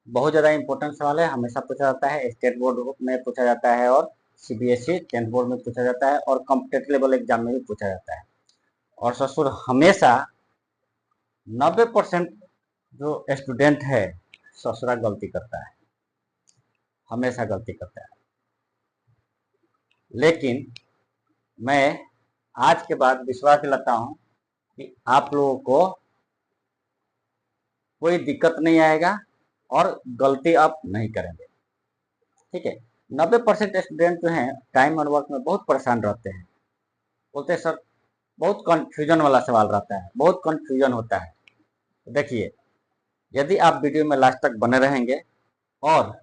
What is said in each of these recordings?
बहुत ज़्यादा इंपॉर्टेंट सवाल है, हमेशा पूछा जाता है, स्टेट बोर्ड में पूछा जाता है और सीबीएसई 10th बोर्ड में पूछा जाता है और कॉम्पिटेटिव लेवल एग्जाम में भी पूछा जाता है। और ससुर हमेशा 90% जो स्टूडेंट है ससुरा गलती करता है, हमेशा गलती करता है। लेकिन मैं आज के बाद विश्वास दिलाता हूँ कि आप लोगों को कोई दिक्कत नहीं आएगा और गलती आप नहीं करेंगे। ठीक है, 90% स्टूडेंट जो हैं टाइम एंड वर्क में बहुत परेशान रहते हैं, बोलते हैं सर बहुत कंफ्यूजन वाला सवाल रहता है, बहुत कंफ्यूजन होता है। तो देखिए, यदि आप वीडियो में लास्ट तक बने रहेंगे और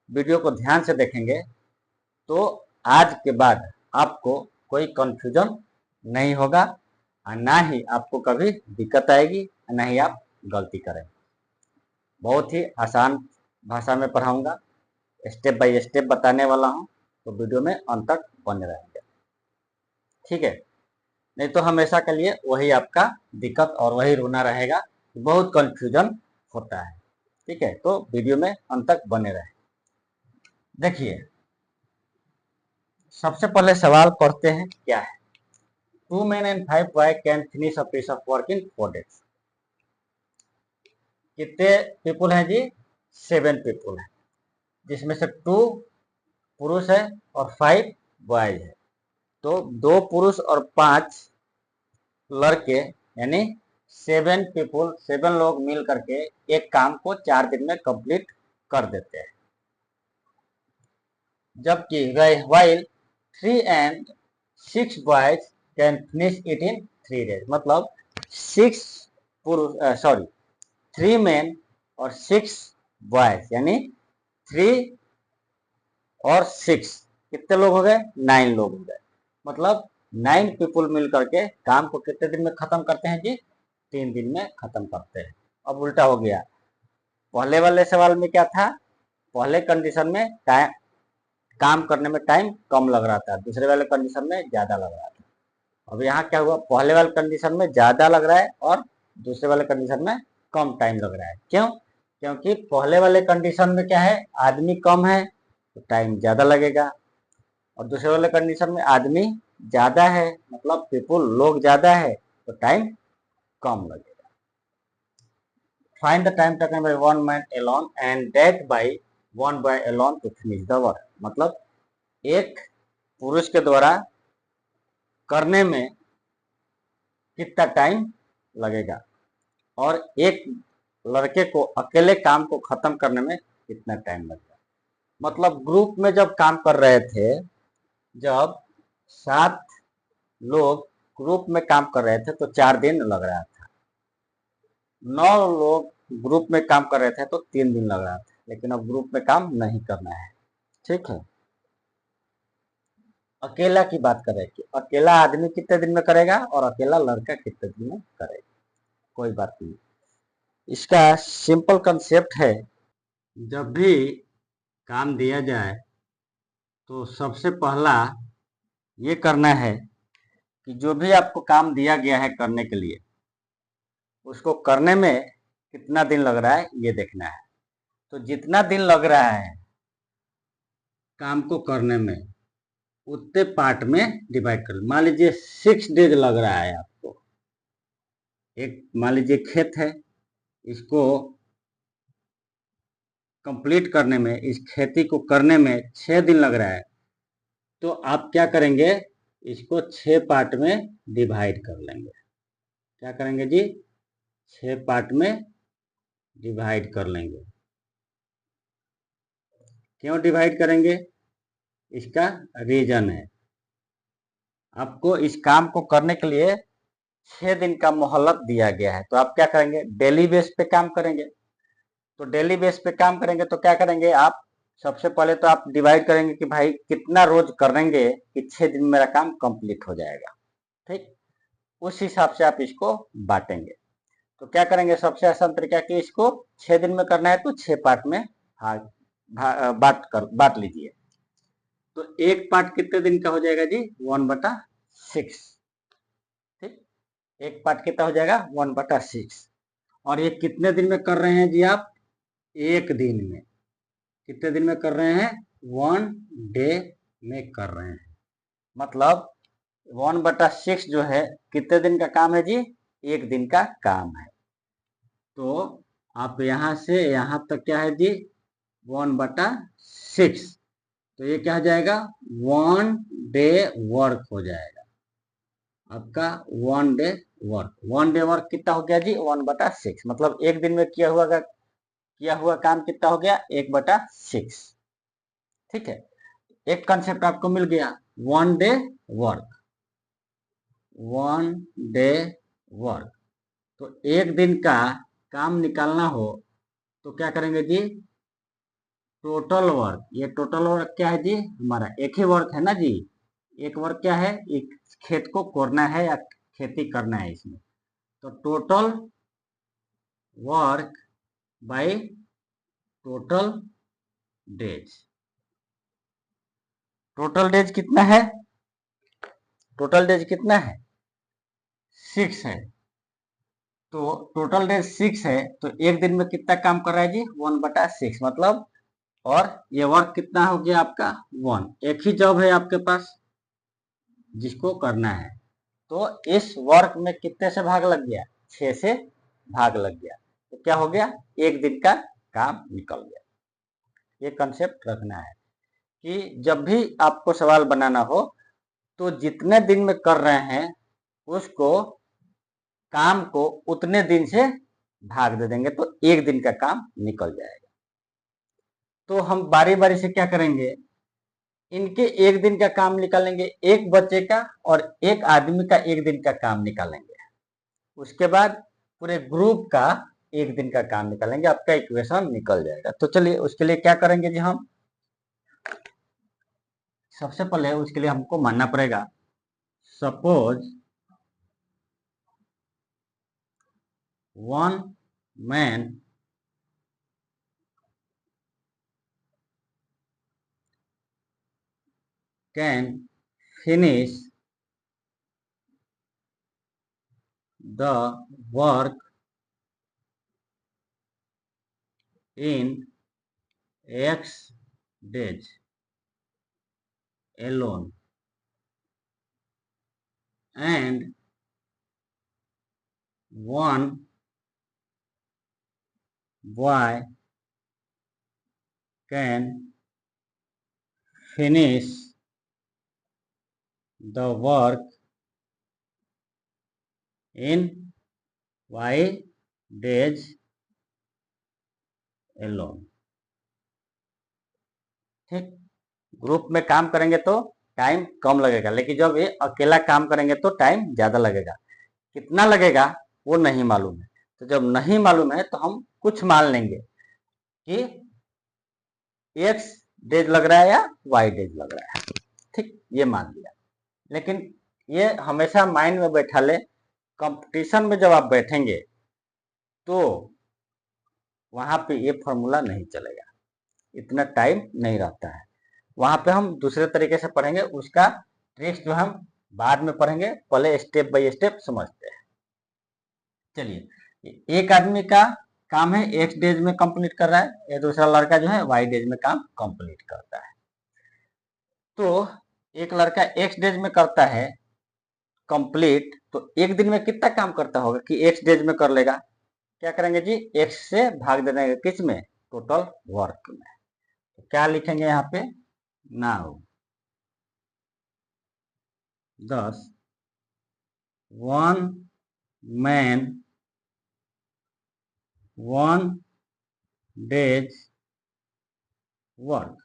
वीडियो को ध्यान से देखेंगे तो आज के बाद आपको कोई कंफ्यूजन नहीं होगा और ना ही आपको कभी दिक्कत आएगी, ना ही आप गलती करेंगे। बहुत ही आसान भाषा में पढ़ाऊंगा, स्टेप बाय स्टेप बताने वाला हूं, तो वीडियो में अंत तक बने रहेंगे। ठीक है, नहीं तो हमेशा के लिए वही आपका दिक्कत और वही रोना रहेगा, बहुत कंफ्यूजन होता है। ठीक है, तो वीडियो में अंत तक बने रहे। देखिए, सबसे पहले सवाल पढ़ते हैं, क्या है? 2 men and 5 boys can finish a piece of work in 4 days। कितने पीपुल हैं जी? 7 पीपुल हैं, जिसमें से 2 पुरुष है और 5 बॉयज है। तो 2 पुरुष और 5 लड़के यानी 7 पीपुल, 7 लोग मिल करके एक काम को 4 दिन में कंप्लीट कर देते हैं। जबकि while 3 and 6 boys can finish it in 3 days। मतलब 6 पुरुष 3 men और 6 बॉयज यानी 3 और 6 कितने लोग हो गए? 9 लोग हो गए। मतलब 9 पीपुल मिल करके काम को कितने दिन में खत्म करते हैं जी? 3 दिन में खत्म करते हैं। अब उल्टा हो गया, पहले वाले सवाल में क्या था? पहले कंडीशन में काम करने में टाइम कम लग रहा था, दूसरे वाले कंडीशन में ज्यादा लग रहा था। अब यहाँ क्या हुआ? पहले वाले कंडीशन में ज्यादा लग रहा है और दूसरे वाले कंडीशन में कम टाइम लग रहा है। क्यों? क्योंकि पहले वाले कंडीशन में क्या है? आदमी कम है तो टाइम ज्यादा लगेगा, और दूसरे वाले कंडीशन में आदमी ज्यादा है, मतलब पीपुल लोग ज्यादा है, तो टाइम कम लगेगा। Find the time taken by one man alone and that by one boy alone to finish the work. मतलब एक पुरुष के द्वारा करने में कितना टाइम लगेगा और एक लड़के को अकेले काम को खत्म करने में कितना टाइम लगेगा। मतलब ग्रुप में जब काम कर रहे थे, जब 7 लोग ग्रुप में काम कर रहे थे तो 4 दिन लग रहा था, 9 लोग ग्रुप में काम कर रहे थे तो 3 दिन लग रहा था। लेकिन अब ग्रुप में काम नहीं करना है। ठीक है, अकेला की बात करें कि अकेला आदमी कितने दिन में करेगा और अकेला लड़का कितने दिन में करेगा, कोई बात नहीं। इसका सिंपल कंसेप्ट है, जब भी काम दिया जाए तो सबसे पहला ये करना है कि जो भी आपको काम दिया गया है करने के लिए, उसको करने में कितना दिन लग रहा है ये देखना है। तो जितना दिन लग रहा है काम को करने में, उतने पार्ट में डिवाइड कर। मान लीजिए 6 डेज लग रहा है आपको, एक मान लीजिए खेत है, इसको कंप्लीट करने में, इस खेती को करने में 6 दिन लग रहा है, तो आप क्या करेंगे? इसको 6 पार्ट में डिवाइड कर लेंगे। क्या करेंगे जी? 6 पार्ट में डिवाइड कर लेंगे। क्यों डिवाइड करेंगे? इसका रीजन है, आपको इस काम को करने के लिए 6 दिन का मोहलत दिया गया है। तो आप क्या करेंगे? डेली बेस पे काम करेंगे। तो डेली बेस पे काम करेंगे तो क्या करेंगे आप? सबसे पहले तो आप डिवाइड करेंगे कि भाई कितना रोज करेंगे कि 6 दिन में मेरा काम कंप्लीट हो जाएगा। ठीक, उस हिसाब से आप इसको बांटेंगे। तो क्या करेंगे? सबसे आसान तरीका कि इसको 6 दिन में करना है तो 6 पार्ट में बांट लीजिए। तो एक पार्ट कितने दिन का हो जाएगा जी? 1/6। ठीक, एक पार्ट कितना हो जाएगा? 1/6। और ये कितने दिन में कर रहे हैं जी आप? एक दिन में, कितने दिन में कर रहे हैं? 1 डे में कर रहे हैं। मतलब 1/6 जो है कितने दिन का काम है जी? एक दिन का काम है। तो आप यहां से यहां तक क्या है जी? 1/6। तो ये क्या हो जाएगा? 1 डे वर्क हो जाएगा आपका। 1 डे वर्क, 1 डे वर्क कितना हो गया जी? 1/6। मतलब एक दिन में किया हुआ काम कितना हो गया? 1/6। ठीक है, एक कंसेप्ट आपको मिल गया, 1 डे वर्क। 1 डे वर्क, तो एक दिन का काम निकालना हो तो क्या करेंगे जी? Total work. ये टोटल वर्क क्या है जी? हमारा एक ही वर्क है ना जी। एक वर्क क्या है? एक खेत को कोड़ना है या खेती करना है इसमें। तो total work by total days. Total days कितना है? टोटल डेज कितना है? 6 है। तो टोटल डेज 6 है, तो एक दिन में कितना काम कर रहा है जी? 1/6। मतलब, और ये वर्क कितना हो गया आपका? 1। एक ही जॉब है आपके पास जिसको करना है। तो इस वर्क में कितने से भाग लग गया? 6 से भाग लग गया। तो क्या हो गया? एक दिन का काम निकल गया। ये कंसेप्ट रखना है कि जब भी आपको सवाल बनाना हो तो जितने दिन में कर रहे हैं उसको, काम को उतने दिन से भाग दे देंगे तो एक दिन का काम निकल जाएगा। तो हम बारी बारी से क्या करेंगे? इनके एक दिन का काम निकालेंगे, एक बच्चे का और एक आदमी का एक दिन का काम निकालेंगे। उसके बाद पूरे ग्रुप का एक दिन का काम निकालेंगे, आपका इक्वेशन निकल जाएगा। तो चलिए उसके लिए क्या करेंगे जी? हम सबसे पहले उसके लिए हमको मानना पड़ेगा, suppose 1 man can finish the work in X days alone and 1 boy can finish the work in Y days alone। ठीक, ग्रुप में काम करेंगे तो टाइम कम लगेगा, लेकिन जब ये अकेला काम करेंगे तो टाइम ज्यादा लगेगा। कितना लगेगा वो नहीं मालूम है। तो जब नहीं मालूम है तो हम कुछ मान लेंगे कि एक्स डेज लग रहा है या वाई डेज लग रहा है। ठीक, ये मान लिया। लेकिन ये हमेशा माइंड में बैठा ले, कंपटीशन में जब आप बैठेंगे तो वहां पे ये फॉर्मूला नहीं चलेगा, इतना टाइम नहीं रहता है। वहां पे हम दूसरे तरीके से पढ़ेंगे, उसका ट्रिक्स जो हम बाद में पढ़ेंगे, पहले स्टेप बाय स्टेप समझते हैं। चलिए, एक आदमी का काम है एक्स डेज में कंप्लीट कर रहा है, ये दूसरा लड़का जो है वाई डेज में काम कंप्लीट करता है। तो एक लड़का एक्स डेज में करता है कंप्लीट, तो एक दिन में कितना काम करता होगा कि एक्स डेज में कर लेगा? क्या करेंगे जी? एक्स से भाग दे देंगे, किस में? टोटल वर्क में। तो क्या लिखेंगे यहाँ पे? Now 10 1 man 1 days work.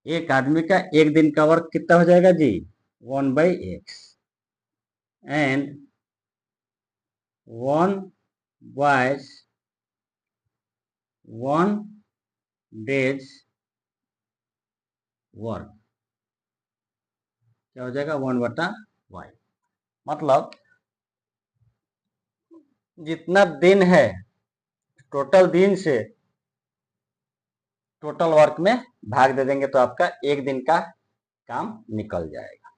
एक आदमी का एक दिन का वर्क कितना हो जाएगा जी? 1/x and 1 boys 1 days work. क्या हो जाएगा? 1/y। मतलब जितना दिन है टोटल दिन से टोटल वर्क में भाग दे देंगे तो आपका एक दिन का काम निकल जाएगा।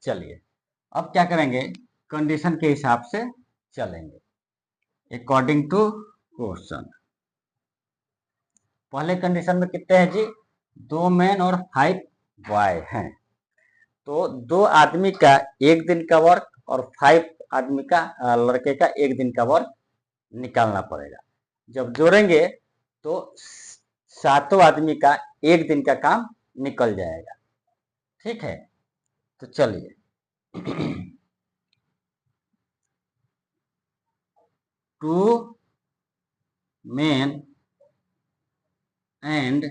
चलिए अब क्या करेंगे? कंडीशन के हिसाब से चलेंगे। According to question. पहले कंडीशन में कितने हैं जी, 2 मैन और 5 बॉय हैं। तो 2 आदमी का एक दिन का वर्क और 5 आदमी का लड़के का एक दिन का वर्क निकालना पड़ेगा। जब जोड़ेंगे तो 7 आदमी का एक दिन का काम निकल जाएगा। ठीक है, तो चलिए two man and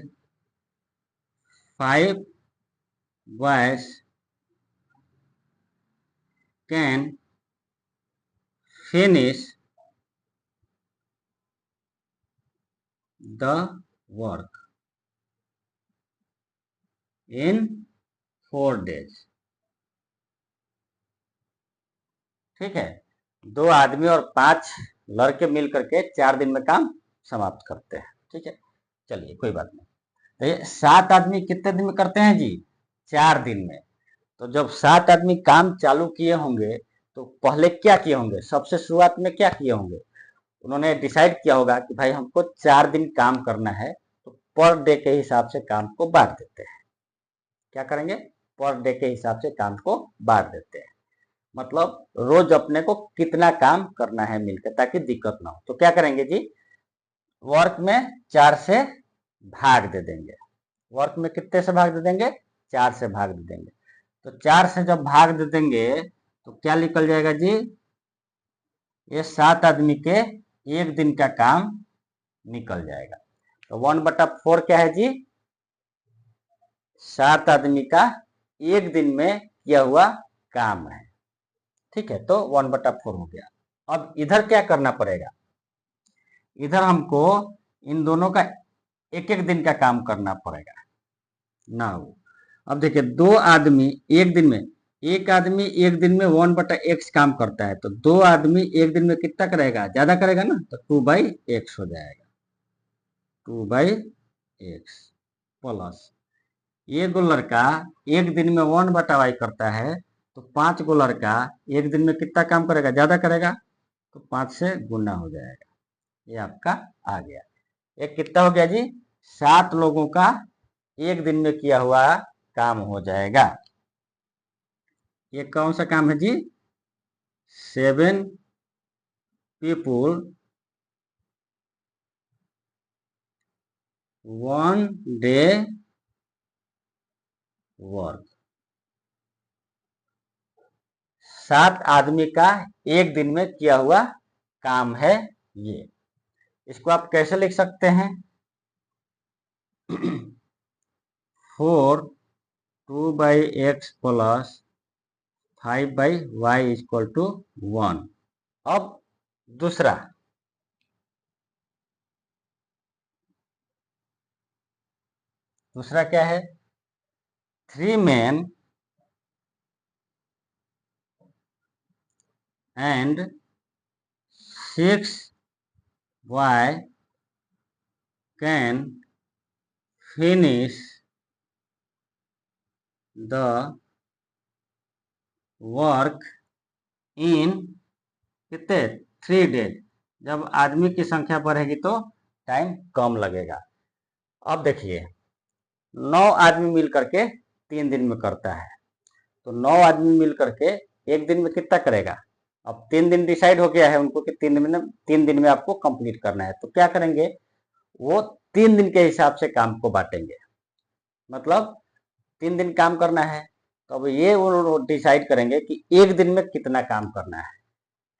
5 boys can finish the work in 4 days। ठीक है, 2 आदमी और 5 लड़के मिल करके 4 दिन में काम समाप्त करते हैं। ठीक है, चलिए कोई बात नहीं। तो ये 7 आदमी कितने दिन में करते हैं जी, 4 दिन में। तो जब 7 आदमी काम चालू किए होंगे तो पहले क्या किए होंगे, सबसे शुरुआत में क्या किए होंगे, उन्होंने डिसाइड किया होगा कि भाई हमको 4 दिन काम करना है, तो पर डे के हिसाब से काम को बांट देते हैं। क्या करेंगे, पर डे के हिसाब से काम को बांट देते हैं। मतलब रोज अपने को कितना काम करना है मिलकर, ताकि दिक्कत ना हो। तो क्या करेंगे जी, वर्क में 4 से भाग दे देंगे। वर्क में कितने से भाग दे देंगे, 4 से भाग दे देंगे। तो 4 से जब भाग दे देंगे तो क्या निकल जाएगा जी, ये 7 आदमी के एक दिन का काम निकल जाएगा। तो 1/4 क्या है जी, 7 आदमी का एक दिन में किया हुआ काम है। ठीक है, तो 1/4 हो गया। अब इधर क्या करना पड़ेगा, इधर हमको इन दोनों का एक एक दिन का काम करना पड़ेगा ना। अब देखिए, 2 आदमी एक दिन में, एक आदमी एक दिन में 1/x काम करता है, तो 2 आदमी एक दिन में कितना करेगा, ज्यादा करेगा ना, तो 2/x हो जाएगा। 2/x प्लस ये गो लड़का एक दिन में 1/y करता है, तो 5 गो लड़का एक दिन में कितना काम करेगा, ज्यादा करेगा, तो 5 से गुना हो जाएगा। ये आपका आ गया। एक कितना हो गया जी, 7 लोगों का एक दिन में किया हुआ काम हो जाएगा। ये कौन सा काम है जी, 7 पीपुल 1 डे वर्क। 7 आदमी का एक दिन में किया हुआ काम है ये। इसको आप कैसे लिख सकते हैं, 4 2/x plus 5/y equal to 1। अब दूसरा क्या है, 3 men and 6 boy can finish the work in कितने, 3 days। जब आदमी की संख्या बढ़ेगी तो टाइम कम लगेगा। अब देखिए, 9 आदमी मिल करके 3 दिन में करता है, तो 9 आदमी मिल करके एक दिन में कितना करेगा। अब 3 दिन डिसाइड हो गया है उनको कि 3 दिन में आपको कंप्लीट करना है। तो क्या करेंगे, वो 3 दिन के हिसाब से काम को बांटेंगे। मतलब 3 दिन काम करना है, तो अब ये वो डिसाइड करेंगे कि एक दिन में कितना काम करना है।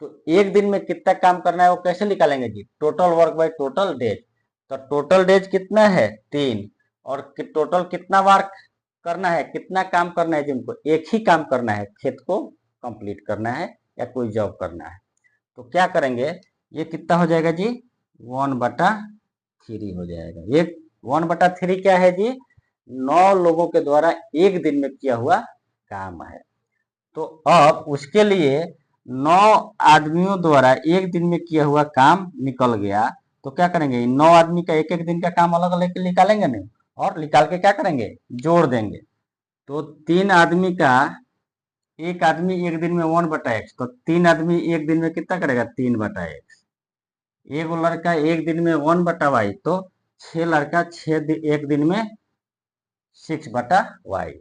तो एक दिन में कितना काम करना है वो कैसे निकालेंगे जी, total work by total days. तो टोटल डेज कितना है, 3, और टोटल कितना वर्क करना है, कितना काम करना है जी, उनको एक ही काम करना है, खेत को कंप्लीट करना है या कोई जॉब करना है। तो क्या करेंगे, ये कितना हो जाएगा जी, 1/3 हो जाएगा। ये 1/3 क्या है जी, 9 लोगों के द्वारा एक दिन में किया हुआ काम है। तो अब उसके लिए 9 आदमियों द्वारा एक दिन में किया हुआ काम निकल गया। तो क्या करेंगे, 9 आदमी का एक एक दिन का काम अलग अलग निकालेंगे नहीं, और निकाल के क्या करेंगे, जोड़ देंगे। तो 3 आदमी का, एक आदमी एक दिन में 1/x, तो 3 आदमी एक दिन में कितना करेगा, 3/x। एक लड़का एक दिन में 1/y, तो 6 लड़का एक दिन में 6/y।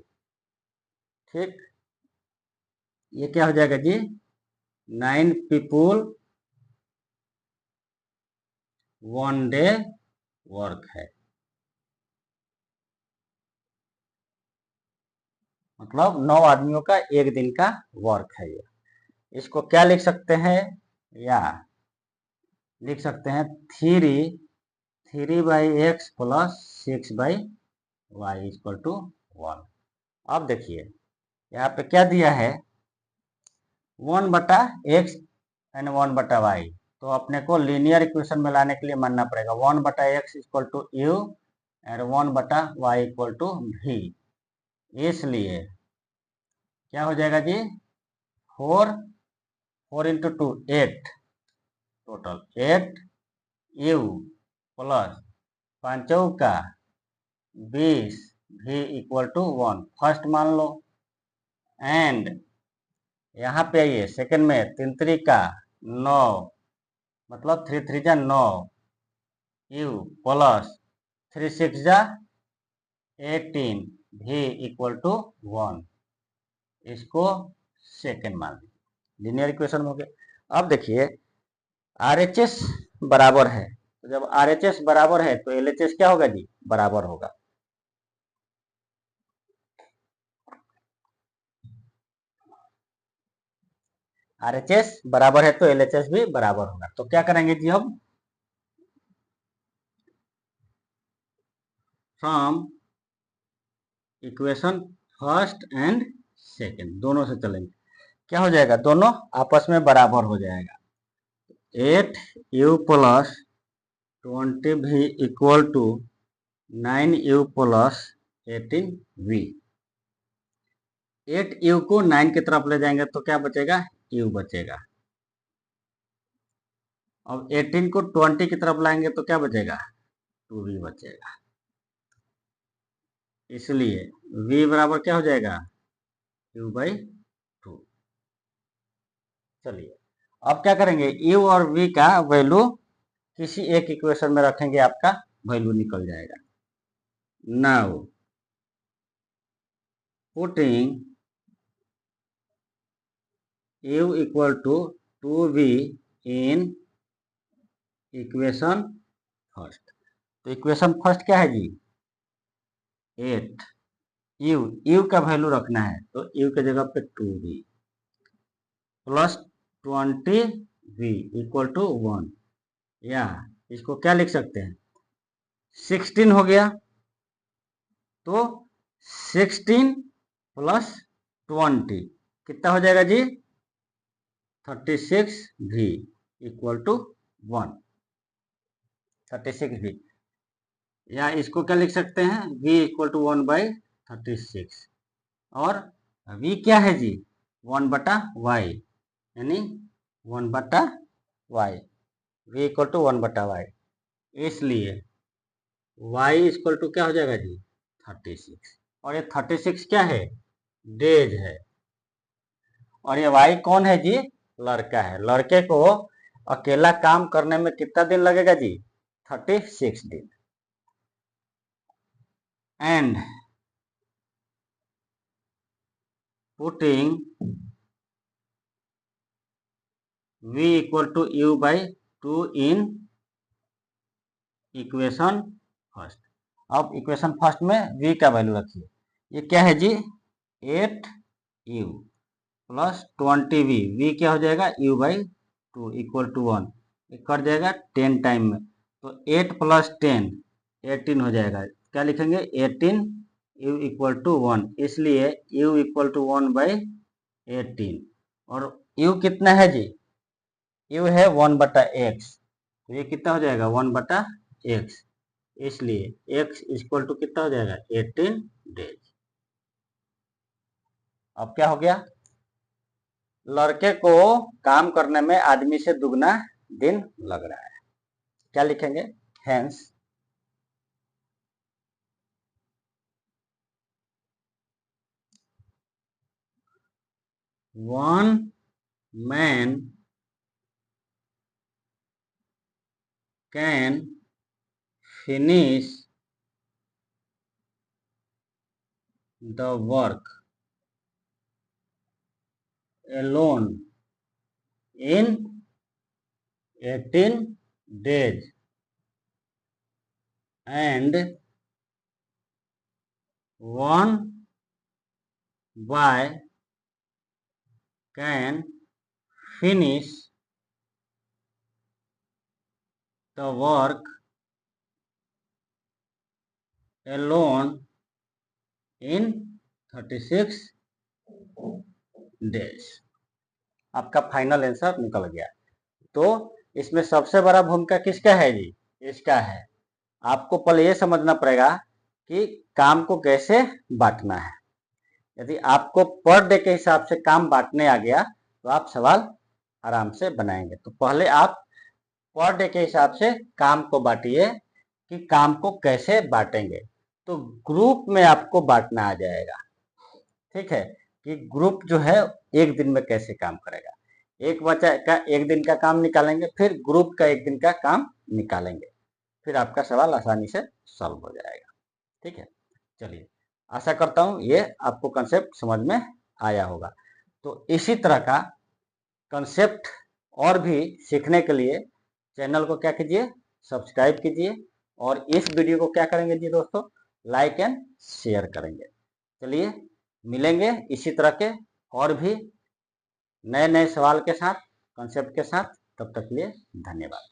ठीक, ये क्या हो जाएगा जी? 9 पीपुल 1 डे वर्क है, मतलब 9 आदमियों का एक दिन का वर्क है ये। इसको क्या लिख सकते हैं? या लिख सकते हैं 3/x plus 6/y equal to 1। अब देखिए यहाँ पे क्या दिया है? 1/x एंड 1/y, तो अपने को लीनियर इक्वेशन में लाने के लिए मानना पड़ेगा 1/x equal to u and 1/y equal to v। इसलिए क्या हो जाएगा जी? 4 इंटू 2 8, टोटल 8 यू प्लस 5 का 20 v इक्वल टू 1 फर्स्ट मान लो। एंड यहाँ पे आइए सेकंड में 3 का 9, मतलब 3 जा 9 यू प्लस 3 जा 18 v इक्वल टू 1। इसको सेकंड मान लीजिए, लीनियर इक्वेशन हो गया। अब देखिए RHS बराबर है, तो जब RHS बराबर है तो LHS क्या होगा जी? बराबर होगा। RHS बराबर है तो LHS भी बराबर होगा। तो क्या करेंगे जी हम? From equation first and second दोनों से चलेंगे, क्या हो जाएगा? दोनों आपस में बराबर हो जाएगा। 8u plus 20v equal to 9u plus 18v। 8u को 9 की तरफ ले जाएंगे तो क्या बचेगा? u बचेगा। अब 18 को 20 की तरफ लाएंगे तो क्या बचेगा? 2v बचेगा। इसलिए v बराबर क्या हो जाएगा? u/2। चलिए अब क्या करेंगे? u और v का वैल्यू किसी एक इक्वेशन में रखेंगे, आपका वैल्यू निकल जाएगा। Now putting u equal to 2v in equation first, तो इक्वेशन फर्स्ट क्या है जी? 8 u का वैल्यू रखना है, तो u के जगह पे 2v plus 20v equal to 1, या इसको क्या लिख सकते हैं? 16 हो गया, तो 16 प्लस 20 कितना हो जाएगा जी? 36v equal to 1। 36v, या इसको क्या लिख सकते हैं? v equal to 1/36। और v क्या है जी? 1/y, यानी 1/y, v equal to 1/y। इसलिए y इक्वल टू क्या हो जाएगा जी? 36। और ये 36 क्या है? डेज है। और ये y कौन है जी? लड़का है। लड़के को अकेला काम करने में कितना दिन लगेगा जी? 36 दिन। And putting v equal to u/2 in equation first. अब इक्वेशन फर्स्ट में v का वैल्यू रखिए। ये क्या है जी? 8u प्लस 20v, v क्या हो जाएगा? u/2 equal to 1। कट जाएगा 10 टाइम में, तो 8 प्लस 10 18 हो जाएगा। क्या लिखेंगे? 18 u इक्वल टू 1, इसलिए u इक्वल टू 1/18। और u कितना है जी? u है 1/x, तो ये कितना हो जाएगा? 1/x। इसलिए x इक्वल टू कितना हो जाएगा? 18 डेज। अब क्या हो गया? लड़के को काम करने में आदमी से दुगना दिन लग रहा है। क्या लिखेंगे? Hence one man can finish the work alone in 18 days and one boy can finish the work alone in 36 days। आपका फाइनल आंसर निकल गया। तो इसमें सबसे बड़ा भूमिका किसका है जी? इसका है। आपको पहले ये समझना पड़ेगा कि काम को कैसे बांटना है। यदि आपको पर डे के हिसाब से काम बांटने आ गया तो आप सवाल आराम से बनाएंगे। तो पहले आप पर डे के हिसाब से काम को बांटिए कि काम को कैसे बांटेंगे। तो ग्रुप में आपको बांटना आ जाएगा, ठीक है, कि ग्रुप जो है एक दिन में कैसे काम करेगा। एक बच्चा का एक दिन का काम निकालेंगे, फिर ग्रुप का एक दिन का काम निकालेंगे, फिर आपका सवाल आसानी से सॉल्व हो जाएगा। ठीक है, चलिए, आशा करता हूँ ये आपको कंसेप्ट समझ में आया होगा। तो इसी तरह का कंसेप्ट और भी सीखने के लिए चैनल को क्या कीजिए, सब्सक्राइब कीजिए, और इस वीडियो को क्या करेंगे जी दोस्तों, लाइक एंड शेयर करेंगे। चलिए मिलेंगे इसी तरह के और भी नए नए सवाल के साथ, कंसेप्ट के साथ। तब तक के लिए धन्यवाद।